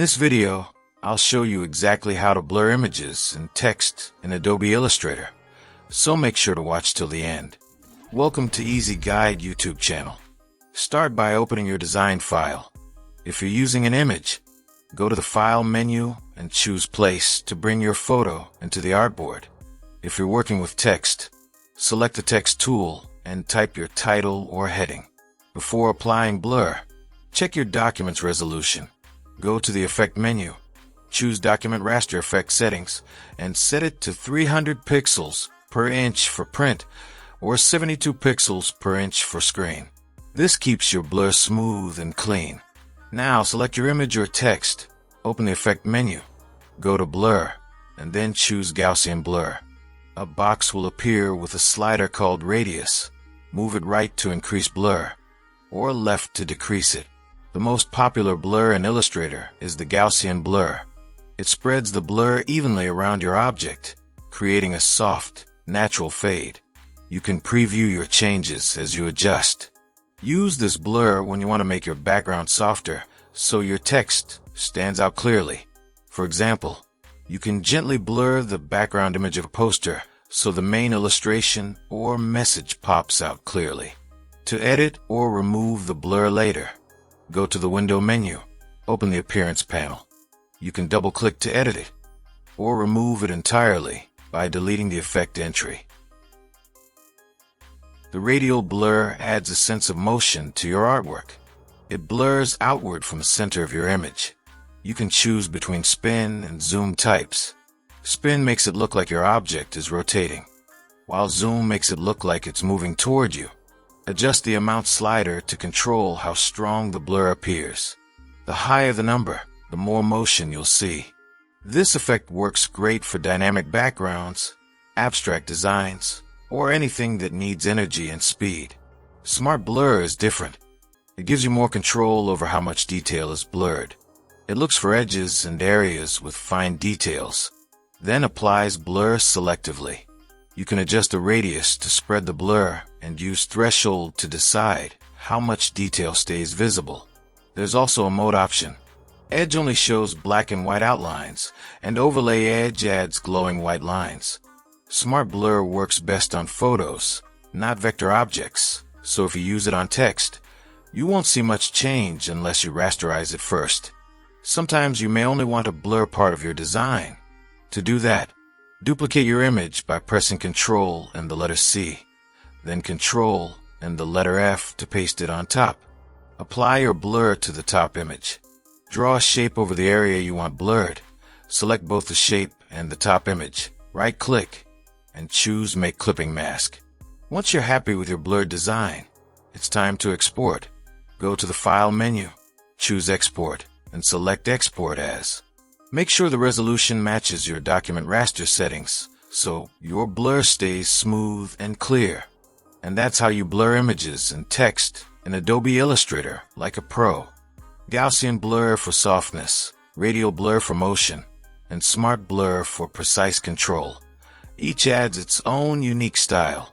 this video, I'll show you exactly how to blur images and text in Adobe Illustrator, so make sure to watch till the end. Welcome to ezGYD YouTube channel. Start by opening your design file. If you're using an image, go to the File menu and choose Place to bring your photo into the artboard. If you're working with text, select the text tool and type your title or heading. Before applying blur, check your document's resolution. Go to the Effect menu, choose Document Raster Effect Settings, and set it to 300 pixels per inch for print or 72 pixels per inch for screen. This keeps your blur smooth and clean. Now select your image or text, open the Effect menu, go to Blur, and then choose Gaussian Blur. A box will appear with a slider called Radius. Move it right to increase blur, or left to decrease it. The most popular blur in Illustrator is the Gaussian Blur. It spreads the blur evenly around your object, creating a soft, natural fade. You can preview your changes as you adjust. Use this blur when you want to make your background softer so your text stands out clearly. For example, you can gently blur the background image of a poster so the main illustration or message pops out clearly. To edit or remove the blur later, go to the Window menu, open the Appearance panel. You can double-click to edit it, or remove it entirely by deleting the effect entry. The Radial Blur adds a sense of motion to your artwork. It blurs outward from the center of your image. You can choose between spin and zoom types. Spin makes it look like your object is rotating, while zoom makes it look like it's moving toward you. Adjust the amount slider to control how strong the blur appears. The higher the number, the more motion you'll see. This effect works great for dynamic backgrounds, abstract designs, or anything that needs energy and speed. Smart Blur is different. It gives you more control over how much detail is blurred. It looks for edges and areas with fine details, then applies blur selectively. You can adjust the radius to spread the blur and use threshold to decide how much detail stays visible. There's also a mode option. Edge only shows black and white outlines, and Overlay Edge adds glowing white lines. Smart Blur works best on photos, not vector objects, so if you use it on text, you won't see much change unless you rasterize it first. Sometimes you may only want to blur part of your design. To do that, duplicate your image by pressing Ctrl and the letter C, then Ctrl and the letter F to paste it on top. Apply your blur to the top image. Draw a shape over the area you want blurred. Select both the shape and the top image. Right-click and choose Make Clipping Mask. Once you're happy with your blurred design, it's time to export. Go to the File menu, choose Export, and select Export As. Make sure the resolution matches your document raster settings, so your blur stays smooth and clear. And that's how you blur images and text in Adobe Illustrator like a pro. Gaussian Blur for softness, Radial Blur for motion, and Smart Blur for precise control. Each adds its own unique style.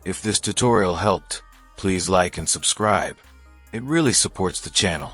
If this tutorial helped, please like and subscribe. It really supports the channel.